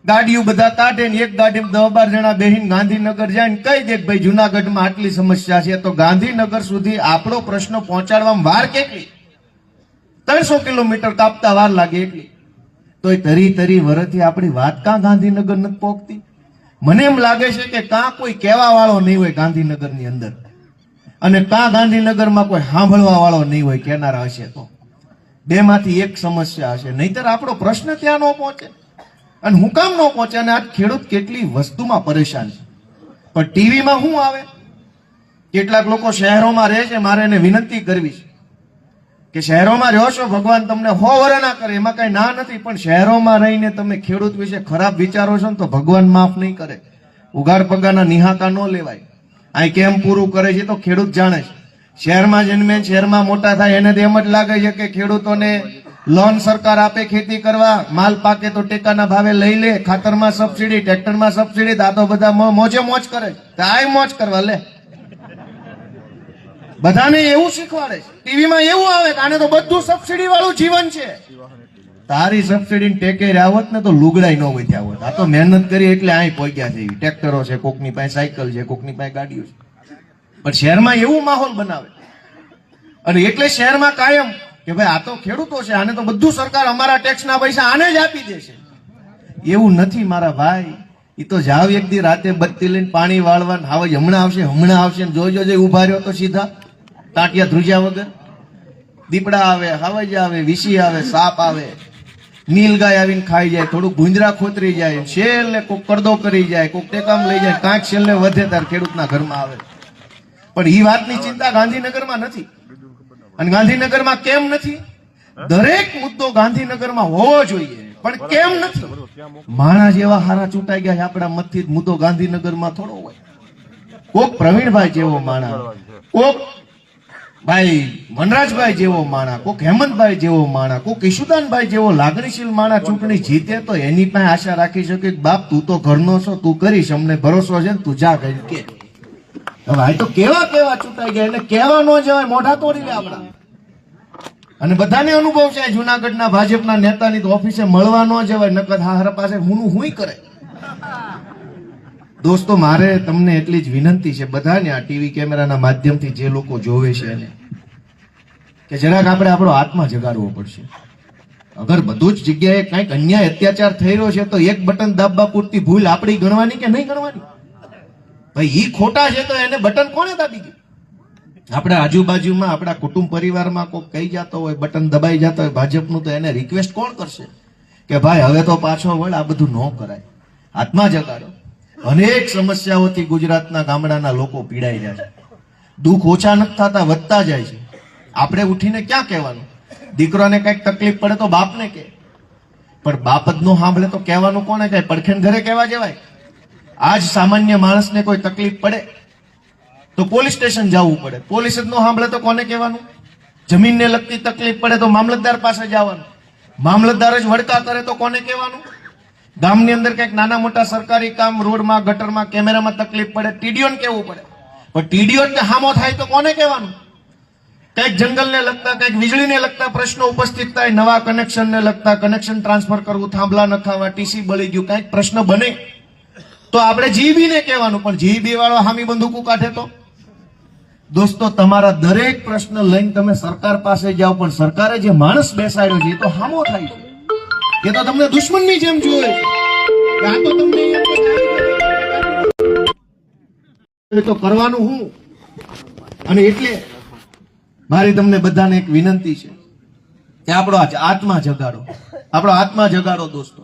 ગાડીઓ બધા કાઢે ને એક ગાડીમાં 10-12 જણા બેહીને ગાંધીનગર જાય ને કહી દે કે ભાઈ જુનાગઢમાં આટલી સમસ્યા છે, તો ગાંધીનગર સુધી આપણો પ્રશ્ન પહોંચાડવામાં વાર કેટલી? 300 કિલોમીટર કાપતા વાર લાગે એટલી. તો એ તરી વરથી આપણી વાત કાં ગાંધીનગર નથી પહોંચતી? મને એમ લાગે છે કે કાં કોઈ કહેવા વાળો નહીં હોય ગાંધીનગરની અંદર, અને કાં ગાંધીનગરમાં કોઈ સાંભળવા વાળો નહીં હોય કેનારા હશે. તો બેમાંથી એક સમસ્યા હશે, નહીતર આપણો પ્રશ્ન ત્યાં ન પહોંચે. અને હું કામ ન પહોંચે? અને આ ખેડૂત કેટલી વસ્તુમાં પરેશાન છે, પણ ટીવીમાં શું આવે? કેટલાક લોકો શહેરોમાં રહે છે, મારે એને વિનંતી કરવી છે કે શહેરોમાં રહો છો, ભગવાન તમને 100 વર્ષ ના કરે, એમાં કઈ ના નથી, પણ શહેરોમાં રહીને તમે ખેડૂત વિશે ખરાબ વિચારો છો ને તો ભગવાન માફ નહીં કરે. ઉગાડ પગારના નિહાકા ન લેવાય. આ કેમ પૂરું કરે છે તો ખેડૂત જાણે છે. શહેરમાં જન્મે, શહેરમાં મોટા થાય, એને તો એમ જ લાગે છે કે ખેડૂતોને લોન સરકાર આપે ખેતી કરવા, માલ પાકે તો ટેકાના ભાવે લઈ લે, ખાતરમાં સબસિડી, ટ્રેક્ટરમાં સબસિડી, આ તો બધા મોજે મોજ કરે છે. આ મોજ કરવા લે, બધાને એવું શીખવાડે છે. ટીવીમાં એવું આવે કે આને તો બધું સબસિડી વાળું જીવન છે. તારી સબસિડી ટેકે આવત ને તો લુગડાઈ ન વધ્યા હોત. આ તો મહેનત કરી એટલે અહીં પહોંચ્યા છે. ટ્રેક્ટરો છે, કોકની પાસે સાયકલ છે, કોકની પાસે ગાડીઓ છે, પણ શહેરમાં એવું માહોલ બનાવે. અને એટલે શહેરમાં કાયમ કે ભાઈ આ તો ખેડૂતો છે, આને તો બધું સરકાર અમારા ટેક્સના પૈસા આને જ આપી દેશે. એવું નથી મારા ભાઈ. એ તો જાવ એક દી રાતે બત્તી લઈને પાણી વાળવા, હાવજ હમણાં આવશે ને જોઈ જોજે ઉભા રહ્યો તો સીધા ટાંટિયા ધ્રુજ્યા વગર. દીપડા આવે, હાવજ આવે, વીસી આવે, સાપ આવે, નીલગાય આવીને ખાઈ જાય, થોડુંક ભૂંજરા ખોતરી જાય, છેલ્લે કોક કરદો કરી જાય, કોક ટેકામ લઈ જાય, કાંઈક છેલ્લે વધે તાર ખેડૂતના ઘરમાં આવે. પણ એ વાતની ચિંતા ગાંધીનગરમાં નથી. અને ગાંધીનગરમાં કેમ નથી? દરેક મુદ્દો ગાંધીનગરમાં હોવો જોઈએ, પણ કેમ નથી? માણા જેવા હારા ચૂંટાઈ ગયા છે આપણા મતથી, મુદ્દો ગાંધીનગરમાં થોડો હોય. કોક પ્રવીણભાઈ જેવો માણા, કોક ભાઈ વનરાજભાઈ જેવો માણા, કોક હેમંતભાઈ જેવો માણા, કોક ઈશુદાનભાઈ જેવો લાગણીશીલ માણા ચૂંટણી જીતે તો એની પાસે આશા રાખી શકે કે બાપ તું તો ઘરનો છો, તું કરીશ, અમને ભરોસો છે ને, તું જા કરી કે. હવે આ તો કેવા ચૂંટાઈ ગયા, એટલે કેવા ન જવાય, મોઢા તોડી લે આપડા. અને બધાને અનુભવ છે જુનાગઢના ભાજપના નેતાની તો ઓફિસે મળવા ન જવાય, નકર હારા પાસે હું કરે. દોસ્તો, મારે તમને એટલી જ વિનંતી છે બધાને, આ ટીવી કેમેરાના માધ્યમથી જે લોકો જોવે છે એને, કે જરાક આપણે આપણો આત્મા જગાડવો પડશે. અગર બધું જ જગ્યાએ કઈક અન્યાય અત્યાચાર થઈ રહ્યો છે તો એક બટન દાબવા પૂરતી ભૂલ આપણી ગણવાની કે નહીં ગણવાની? ભાઈ ઈ ખોટા છે તો એને બટન કોણે દાબી ગયું? આપણા આજુબાજુમાં, આપણા કુટુંબ પરિવારમાં કોઈ કહી જતો હોય, બટન દબાઈ જતો હોય ભાજપનું, તો એને રિક્વેસ્ટ કોણ કરશે કે ભાઈ હવે તો પાછો વળ, આ બધું ન કરાય, આત્મા જગાડો. અનેક સમસ્યાઓથી ગુજરાતના ગામડાના લોકો પીડાઈ જાય છે. દુઃખ ઓછા નથી થતા, વધતા જાય છે. આપણે ઉઠીને ક્યાં કહેવાનું? દીકરાને કઈક તકલીફ પડે તો બાપને કે, પણ બાપ જ નો સાંભળે તો કહેવાનું કોને? કઈ પડખેન ઘરે કહેવા જવાય? આજ સામાન્ય માણસને કોઈ તકલીફ પડે તો પોલીસ સ્ટેશન જવું પડે, પોલીસ જ નો સાંભળે તો કોને કહેવાનું? જમીનને લગતી તકલીફ પડે તો મામલતદાર પાસે જવાનું, મામલતદાર જ વડકા કરે તો કોને કહેવાનું? ગામની અંદર કઈક નાના મોટા સરકારી કામ, રોડમાં, ગટરમાં, કેમેરામાં તકલીફ પડે, ટીડીઓને કહેવું પડે, પણ ટીડીઓ જ હામો થાય તો કોને કહેવાનું? કઈક જંગલને લગતા, કઈક વીજળીને લગતા પ્રશ્નો ઉપસ્થિત થાય, નવા કનેક્શનને લગતા, કનેક્શન ટ્રાન્સફર કરવું, થાંભલા નખાવા, ટીસી બળી ગયું, કઈક પ્રશ્ન બને તો આપણે જીબીને કહેવાનું, પણ જીબી વાળો હામી બંદૂકો કાઢે તો? દોસ્તો, તમારા દરેક પ્રશ્ન લઈને તમે સરકાર પાસે જાઓ, પણ સરકારે જે માણસ બેસાડ્યો છે એ તો હામો થાય છે. એ તો તમને દુશ્મનની જેમ જોવે છે. આ તો તમને તો કરવાનું હું. અને એટલે મારી તમને બધાને એક વિનંતી છે કે આપણો આત્મા જગાડો, આપણો આત્મા જગાડો. દોસ્તો,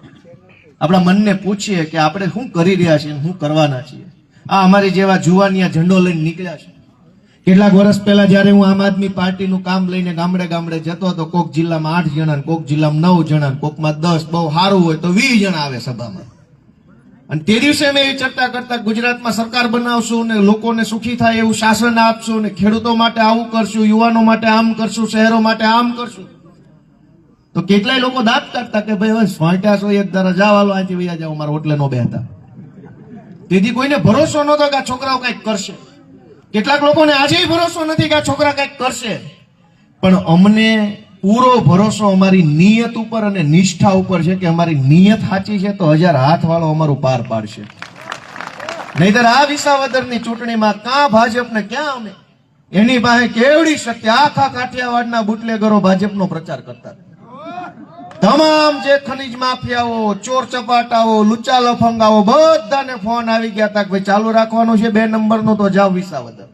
આપણા મનને પૂછીએ કે આપણે શું કરી રહ્યા છીએ, શું કરવાના છીએ. આ અમારી જેવા જુવાનિયા ઝંડો લઈને નીકળ્યા છે. કેટલાક વર્ષ પહેલા જયારે હું આમ આદમી પાર્ટીનું કામ લઈને ગામડે ગામડે જતો હતો, કોક જિલ્લામાં 8 જણા, કોક જિલ્લામાં 9 જણા, કોકમાં 10, બહુ સારું હોય તો 20 જણા આવે સભામાં. અને તે દિવસે મેં એવી ચર્ચા કરતા ગુજરાતમાં સરકાર બનાવશું ને લોકોને સુખી થાય એવું શાસન આપશું ને ખેડૂતો માટે આવું કરશું, યુવાનો માટે આમ કરશું, શહેરો માટે આમ કરશું. તો કેટલાય લોકો દાંત કાઢતા કે ભાઈ હવે સ્વાંટ્યા છો એક ધારા જાવાલો અહીંથી વયા જાવ, મારા હોટલે નો બેહતા. તેથી કોઈને ભરોસો નહોતો કે આ છોકરાઓ કંઈક કરશે. કેટલાક લોકોને આજે ભરોસો નથી કે આ છોકરા કંઈક કરશે, પણ અમને પૂરો ભરોસો અમારી નિયત ઉપર અને નિષ્ઠા ઉપર છે કે અમારી નિયત સાચી છે તો 1000 હાથ વાળો અમારું પાર પાડશે. નહીતર આ વિસાવદરની ચૂંટણીમાં ક્યાં ભાજપ ને ક્યાં અમે, એની પાસે કેવડી શક્તિ. આખા કાઠિયાવાડના બુટલેગરો ભાજપનો પ્રચાર કરતા. તમામ જે ખનીજ માફિયાઓ, ચોર ચપાટાઓ, લુચ્ચા લફંગાઓ બધાને ફોન આવી ગયા હતા કે ભાઈ ચાલુ રાખવાનું છે 2 નંબરનું, તો જાવ વિસાવદર,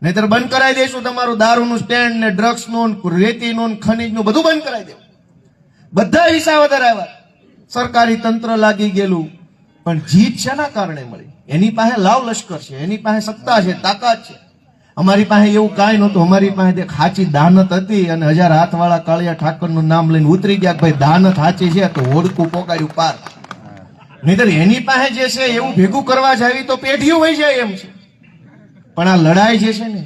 નહીતર બંધ કરાવી દઈશું તમારું દારૂનું સ્ટેન્ડ ને ડ્રગ્સનું, રેતીનું, ખનીજનું બધું બંધ કરાવી દેવું. બધા વિસાવદર આવ્યા, સરકારી તંત્ર લાગી ગયેલું. પણ જીત શેના કારણે મળી? એની પાસે લાવ લશ્કર છે, એની પાસે સત્તા છે, તાકાત છે. અમારી પાસે એવું કાંઈ નહોતું. અમારી પાસે ખાચી દાનત હતી અને 1000 હાથ વાળા કાળિયા ઠાકરનું નામ લઈને ઉતરી ગયા કે ભાઈ દાનત સાચી છે તો હોડકું પોકાર્યું પાર. નહીતર એની પાસે જે છે એવું ભેગું કરવા જાવી તો પેઢીઓ વહી જાય એમ છે. પણ આ લડાઈ જે છે ને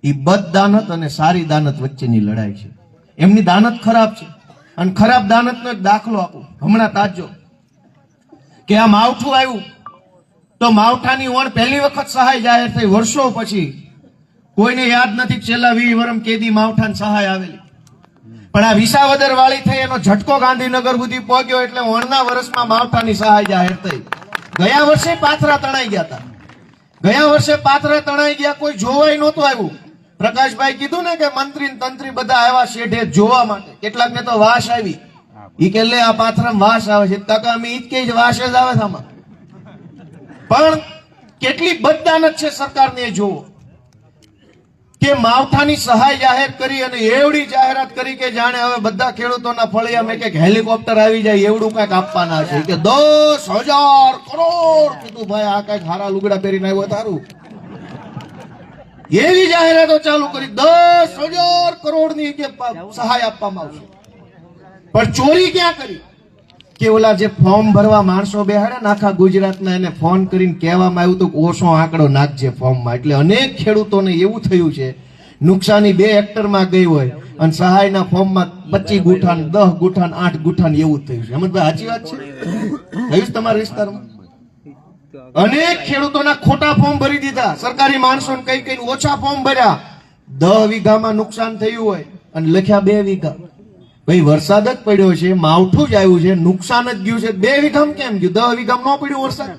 એ બદ દાનત અને સારી દાનત વચ્ચેની લડાઈ છે. એમની દાનત ખરાબ છે અને ખરાબ દાનતનો એક દાખલો આપું. હમણાં તાજો કે આ માવઠું આવ્યું તો માવઠાની ઓણ પહેલી વખત સહાય જાહેર થઈ વર્ષો પછી. કોઈને યાદ નથી છેલ્લા 20 વર્ષ કેદી માવઠાની સહાય આવેલી. પણ આ વિસાવદર વાળી થઈ એનો ઝટકો ગાંધીનગર સુધી પહોંચ્યો એટલે ઓણના વર્ષમાં માવઠાની સહાય જાહેર થઈ. ગયા વર્ષે પાથરા તણાઈ ગયા હતા. ગયા વર્ષે પાથરા તણાઈ ગયા, કોઈ જોવાય નહોતું આવ્યું. પ્રકાશભાઈ કીધું ને કે મંત્રી તંત્રી બધા આવ્યા શેઠે જોવા માટે. કેટલાક ને તો વાસ આવી. ઈ કે લે આ પાથરામાં વાસ આવે છે. કાકા અમે ઈ જ કે વાસ જ આવે છે આમાં. પણ કેટલી બદદાનત છે સરકારની એ જોવો કે માવઠાની સહાય જાહેર કરી અને એવડી જાહેરાત કરી કે જાણે હવે બધા ખેડૂતોના ફળિયા મેં કે હેલિકોપ્ટર આવી જાય એવડું કઈક આપવાના છે કે 10,000 કરોડ. કીધું ભાઈ આ કઈક હારા લુગડા પહેરીને આવ્યો તારું. એવી જાહેરાતો ચાલુ કરી 10,000 કરોડની કે સહાય આપવામાં આવશે. પણ ચોરી ક્યાં કરી કે ઓલા જે ફોર્મ ભરવા માણસો બેહાડે ને આખા ગુજરાતના, એને ફોન કરીને કહેવામાં આવ્યું તો ઓછો આંકડો નાખજે ફોર્મમાં. એટલે અનેક ખેડૂતોને એવું થયું છે નુકસાની 2 હેક્ટરમાં ગઈ હોય અને સહાયના ફોર્મમાં 25 ગુઠાન, 10 ગુઠાન, 8 ગુઠાન એવું જ થયું છે. હેમંતભાઈ સાચી વાત છે? થયું છે તમારા વિસ્તારમાં? અનેક ખેડૂતોના ખોટા ફોર્મ ભરી દીધા. સરકારી માણસોને કઈ કઈ ઓછા ફોર્મ ભર્યા. 10 વીઘામાં નુકસાન થયું હોય અને લખ્યા 2 વીઘા. ભાઈ વરસાદ જ પડ્યો છે, માવઠું જ આવ્યું છે, નુકસાન જ ગયું છે. 2 વીઘામાં કેમ ગયું? 10 વીઘામાં ન પડ્યું વરસાદ.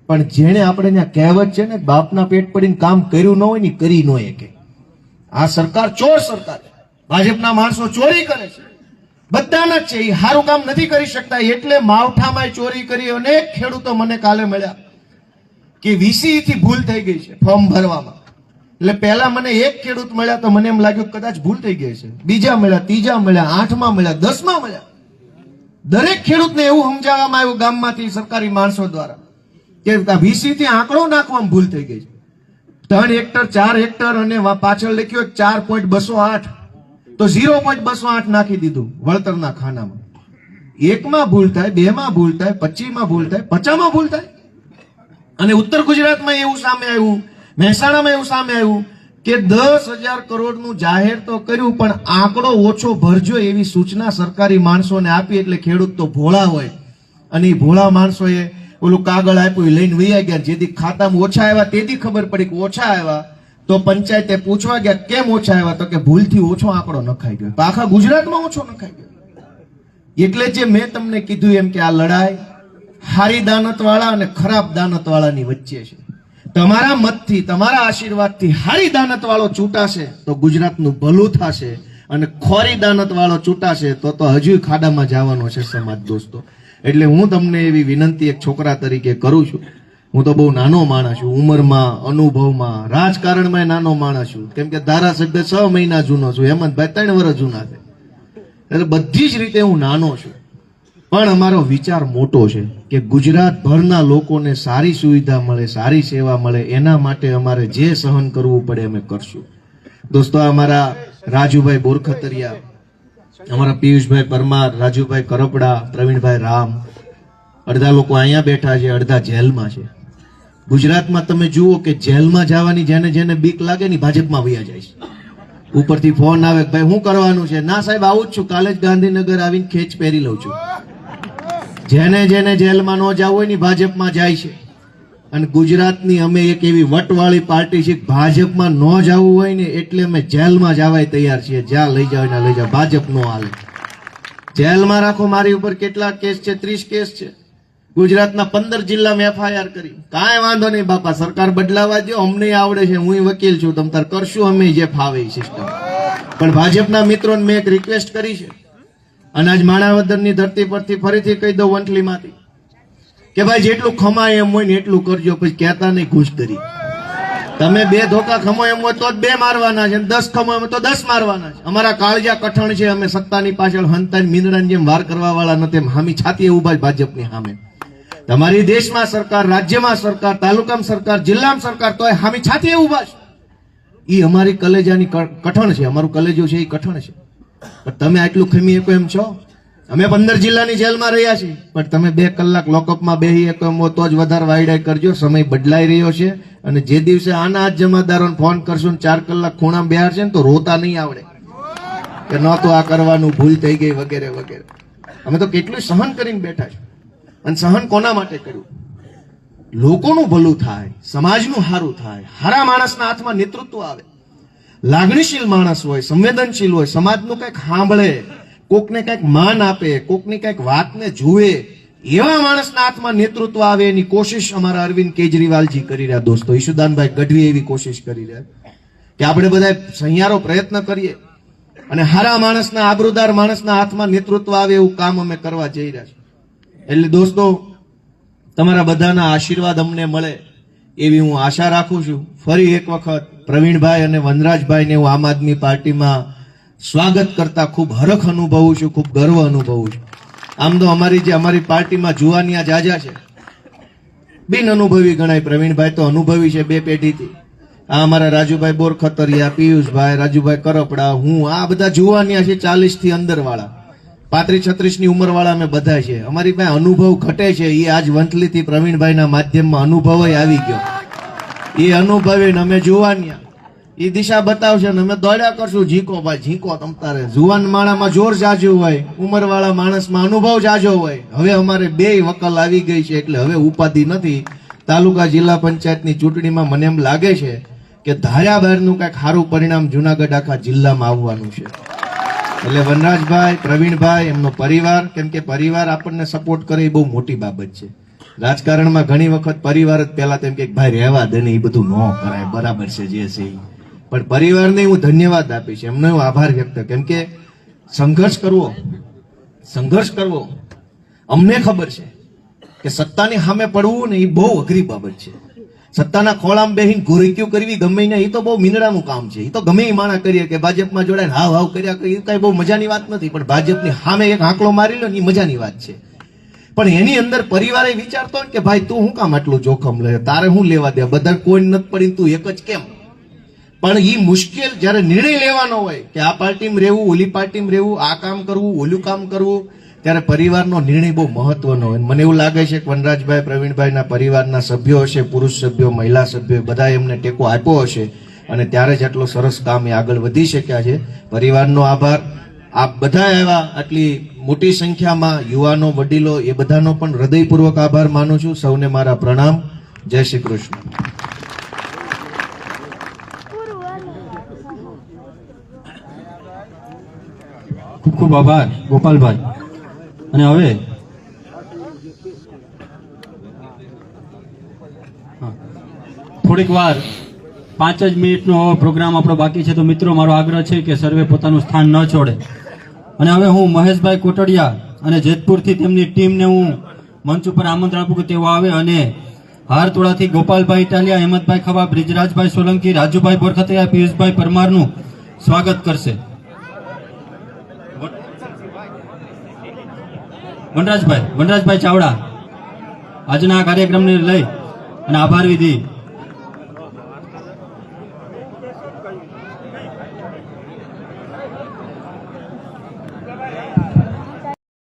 પણ જેને આપણે ત્યાં કહેવત છે ને બાપના પેટ પડીને કામ કર્યું ન હોય ને કરી ન શકે. આ સરકાર ચોર સરકાર છે. ભાજપના માણસો ચોરી કરે છે, બધાના જ છે. એ સારું કામ નથી કરી શકતા એટલે માવઠામાં ચોરી કરી. અનેક ખેડૂતો મને કાલે મળ્યા કે વીસી થી ભૂલ થઈ ગઈ છે ફોર્મ ભરવામાં. એટલે પહેલા મને એક ખેડૂત મળ્યા તો મને એમ લાગ્યું કદાચ ભૂલ થઈ ગઈ છે. બીજા મળ્યા, ત્રીજા મળ્યા, 8મા મળ્યા, 10મા મળ્યા. દરેક ખેડૂતને એવું સમજાવવામાં આવ્યું ગામમાંથી સરકારી માણસો દ્વારા કે વીસી થી આંકડો નાખવામાં ભૂલ થઈ ગઈ છે. 3 હેક્ટર, 4 હેક્ટર અને પાછળ લખ્યો 4.208 તો 0.208 નાખી દીધું વળતરના ખાનામાં. 1માં ભૂલ થાય, 2માં ભૂલ થાય, 25માં ભૂલ થાય, 50માં ભૂલ થાય. અને ઉત્તર ગુજરાતમાં એવું સામે આવ્યું, મહેસાણામાં એવું સામે આવ્યું કે 10,000 કરોડનું જાહેર તો કર્યું પણ આંકડો ઓછો ભરજો એવી સૂચના સરકારી માણસોને આપી. એટલે ખેડૂત તો ભોળા હોય અને એ ભોળા માણસોએ ઓલું કાગળ આપ્યું લઈને વૈયા ગયા. જેથી ખાતામાં ઓછા આવ્યા તેથી ખબર પડી કે ઓછા આવ્યા તો પંચાયતે પૂછવા ગયા કેમ ઓછા આવ્યા, તો કે ભૂલથી ઓછો આંકડો નખાઈ ગયો. આખા ગુજરાતમાં ઓછો નખાઈ ગયો. એટલે જે મેં તમને કીધું એમ કે આ લડાઈ હારી દાનત વાળા અને ખરાબ દાનત વાળાની વચ્ચે છે. તમારા મતથી, તમારા આશીર્વાદથી હારી દાનત વાળો ચૂંટાશે તો ગુજરાતનું ભલું થશે અને ખોરી દાનત વાળો ચૂંટાશે તો હજુ ખાડામાં જવાનો છે સમાજ દોસ્તો. એટલે હું તમને એવી વિનંતી એક છોકરા તરીકે કરું છું. હું તો બહુ નાનો માણસ છું ઉંમરમાં, અનુભવમાં, રાજકારણમાં નાનો માણસ છું. કેમ કે ધારાસભ્ય 6 મહિના જૂનો છું, હેમંતભાઈ 3 વર્ષ જૂના છે. એટલે બધી જ રીતે હું નાનો છું. પણ અમારો વિચાર મોટો છે કે ગુજરાતભરના લોકોને સારી સુવિધા મળે, સારી સેવા મળે, એના માટે અમારે જે સહન કરવું પડે અમે કરશું. દોસ્તો અમારા રાજુભાઈ બોરખતરિયા, અમારા પિયુષભાઈ પરમાર, રાજુભાઈ કરપડા, પ્રવીણભાઈ રામ, અડધા લોકો અહીંયા બેઠા છે, અડધા જેલમાં છે. ગુજરાતમાં તમે જુઓ કે જેલમાં જવાની જેને જેને બીક લાગે ને ભાજપમાં વયા જાય છે. ઉપરથી ફોન આવે કે ભાઈ શું કરવાનું છે? ના સાહેબ આવું જ છું, કાલે જ ગાંધીનગર આવીને ખેંચ પહેરી લઉં છું. જેને જેને જેલમાં ન જવું હોય ને ભાજપમાં જાય છે. અને ગુજરાતની અમે એક એવી વટવાળી પાર્ટી છે, ભાજપમાં ન જવું હોય ને એટલે અમે જેલમાં જવાય તૈયાર છીએ. જ્યાં લઈ જાવ ને લઈ જાવ, ભાજપ નો હાલે. જેલમાં રાખો. મારી ઉપર કેટલા કેસ છે? 30 કેસ છે. ગુજરાતના 15 જિલ્લામાં FIR કરી. કાંઈ વાંધો નહીં બાપા, સરકાર બદલાવા દો, અમને આવડે છે, હું વકીલ છું, તમ તાર કરશું અમે જે ફાવે એ સિસ્ટમ. પણ ભાજપના મિત્રોને મેં એક રિક્વેસ્ટ કરી છે, અને આજ માણાવદરની ધરતી પરથી ફરીથી કહી દઉં, વંથલીમાંથી, કે ભાઈ જેટલું ખમાય એમ હોય ને એટલું કરજો, પછી કહેતા નહીં ઘૂસ કરી. તમે 2 ધોકા ખમો એમ હોય તો 2 મારવાના છે, 10 ખમો એમ તો 10 મારવાના છે. અમારા કાળજા કઠણ છે, અમે સત્તાની પાછળ હંતાની મીંદડાની જેમ વાર કરવા વાળા નથી. હામી છાતીએ ઉભા ભાજપની સામે. તમારી દેશમાં સરકાર, રાજ્યમાં સરકાર, તાલુકામાં સરકાર, જિલ્લામાં સરકાર, તો હામી છાતીએ ઉભા છે. એ અમારી કલેજાની કઠણ છે, અમારું કલેજો છે એ કઠણ છે. પણ તમે આટલું ખમી શકો એમ છો? અમે 15 જિલ્લાની જેલમાં રહ્યા છીએ, પણ તમે 2 કલાક લોકઅપમાં બેહી શકો એમ તો જ વધારે વાયડાઈ કરજો. સમય બદલાઈ રહ્યો છે, અને જે દિવસે આના જ જમાદારોને ફોન કરશો ને 4 કલાક ખૂણામાં બેહાર છે ને તો રોતા નહીં આવડે કે નહોતું આ કરવાનું, ભૂલ થઈ ગઈ વગેરે વગેરે. અમે તો કેટલું સહન કરીને બેઠા છે. અને સહન કોના માટે કર્યું? લોકોનું ભલું થાય, સમાજનું સારું થાય, હારા માણસના હાથમાં નેતૃત્વ આવે, લાગણીશીલ માણસ હોય, સંવેદનશીલ હોય, સમાજનું કંઈક સાંભળે, કોકને કંઈક માન આપે, કોકની કંઈક વાતને જુએ, એવા માણસના હાથમાં નેતૃત્વ આવે એની કોશિશ અમારા અરવિંદ કેજરીવાલજી કરી રહ્યા. દોસ્તો, ઈશુદાનભાઈ ગઢવી એવી કોશિશ કરી રહ્યા કે આપણે બધા સહિયારો પ્રયત્ન કરીએ અને હારા માણસના, આબરૂદાર માણસના હાથમાં નેતૃત્વ આવે એવું કામ અમે કરવા જઈ રહ્યા છીએ. એટલે દોસ્તો, તમારા બધાના આશીર્વાદ અમને મળે એવી હું આશા રાખું છું. ફરી એક વખત પ્રવીણભાઈ અને વનરાજભાઈને હું આમ આદમી પાર્ટીમાં સ્વાગત કરતા ખૂબ હરખ અનુભવું છું, ખૂબ ગર્વ અનુભવું છું. આમ તો અમારી પાર્ટીમાં જુવાનિયા જાજા છે, બિન અનુભવી ગણાય. પ્રવીણભાઈ તો અનુભવી છે 2 પેઢીથી. આ અમારા રાજુભાઈ બોરખતરિયા, પિયુષભાઈ, રાજુભાઈ કરપડા, હું, આ બધા જુવાનિયા છે, 40 થી અંદર વાળા, 35-36 ની ઉંમર વાળા અમે બધા છે. અમારી પાસે અનુભવ ઘટે છે, એ આજ વંથલીથી પ્રવીણભાઈના માધ્યમમાં અનુભવ આવી ગયો. એ અનુભવીને અમે જુવાનિયા, એ દિશા બતાવશે ને અમે દોડ્યા કરશું. ઝીકો ભાઈ ઝીકો, તમ તારે. જુવાન માણામાં જોર જાજુ હોય, ઉંમરવાળા માણસમાં અનુભવ જાજો હોય. હવે અમારે 2 વકલ આવી ગઈ છે, એટલે હવે ઉપાધિ નથી. તાલુકા જિલ્લા પંચાયતની ચૂંટણીમાં મને એમ લાગે છે કે ધાર્યા બહારનું કંઈક સારું પરિણામ જુનાગઢ આખા જિલ્લામાં આવવાનું છે. એટલે વનરાજભાઈ, પ્રવીણભાઈ, એમનો પરિવાર, કેમ કે પરિવાર આપણને સપોર્ટ કરે એ બહુ મોટી બાબત છે. રાજકારણમાં ઘણી વખત પરિવાર જ પહેલા તેમ કે ભાઈ રહેવા દે ને, એ બધું ન કરાય, બરાબર છે જે છે. પણ પરિવારને હું ધન્યવાદ આપીશ, એમનો હું આભાર વ્યક્ત, કેમ કે સંઘર્ષ કરવો અમને ખબર છે કે સત્તાની સામે પડવું ને એ બહુ અઘરી બાબત છે. સત્તાના ખોળામાં બેહીને ઘોરીક્યું કરવી ગમે ને, એ તો બહુ મીંદડાનું કામ છે. એ તો ગમે એ માણા કરીએ કે ભાજપમાં જોડાય હાવ હાવ કર્યા, એ કઈ બહુ મજાની વાત નથી. પણ ભાજપની સામે એક આંકડો મારી લો ને, એ મજાની વાત છે. પણ એની અંદર પરિવારે વિચારતો કે ભાઈ તું શું કામ આટલું જોખમ લે, તારે શું લેવા દે, બધા કોઈ નથી પડી, તું એક જ કેમ? પણ એ મુશ્કેલ જયારે નિર્ણય લેવાનો હોય કે આ પાર્ટીમાં રહેવું, ઓલી પાર્ટીમાં રહેવું, આ કામ કરવું, ઓલું કામ કરવું, ત્યારે પરિવારનો નિર્ણય બહુ મહત્વનો હોય. મને એવું લાગે છે કે વનરાજભાઈ, પ્રવીણભાઈના પરિવારના સભ્યો હશે, પુરુષ સભ્યો, મહિલા સભ્યો, બધા એમને ટેકો આપ્યો હશે, અને ત્યારે જ આટલું સરસ કામ એ આગળ વધી શક્યા છે. પરિવારનો આભાર. આપ બધા એવા આટલી મોટી સંખ્યામાં યુવાનો, વડીલો, એ બધાનો પણ હૃદયપૂર્વક આભાર માનું છું. સૌને મારા પ્રણામ. જય શ્રી કૃષ્ણ. ખૂબ ખૂબ આભાર ગોપાલભાઈ. અને હવે થોડીક વાર 5 જ મિનિટનો પ્રોગ્રામ આપણો બાકી છે, તો મિત્રો મારો આગ્રહ છે કે સર્વે પોતાનું સ્થાન ન છોડે. અને હવે હું મહેશભાઈ કોટડિયા અને જેતપુરથી તેમની ટીમને હું મંચ ઉપર આમંત્રણ આપું કે તેઓ આવે અને હારતોડાથી ગોપાલભાઈ ઇટાલિયા, હેમંતભાઈ ખવા, બ્રિજરાજભાઈ સોલંકી, રાજુભાઈ બોરખતરિયા, પિયુષભાઈ પરમારનું સ્વાગત કરશે. વનરાજભાઈ ચાવડા આજના કાર્યક્રમને લઈ અને આભાર વિધિ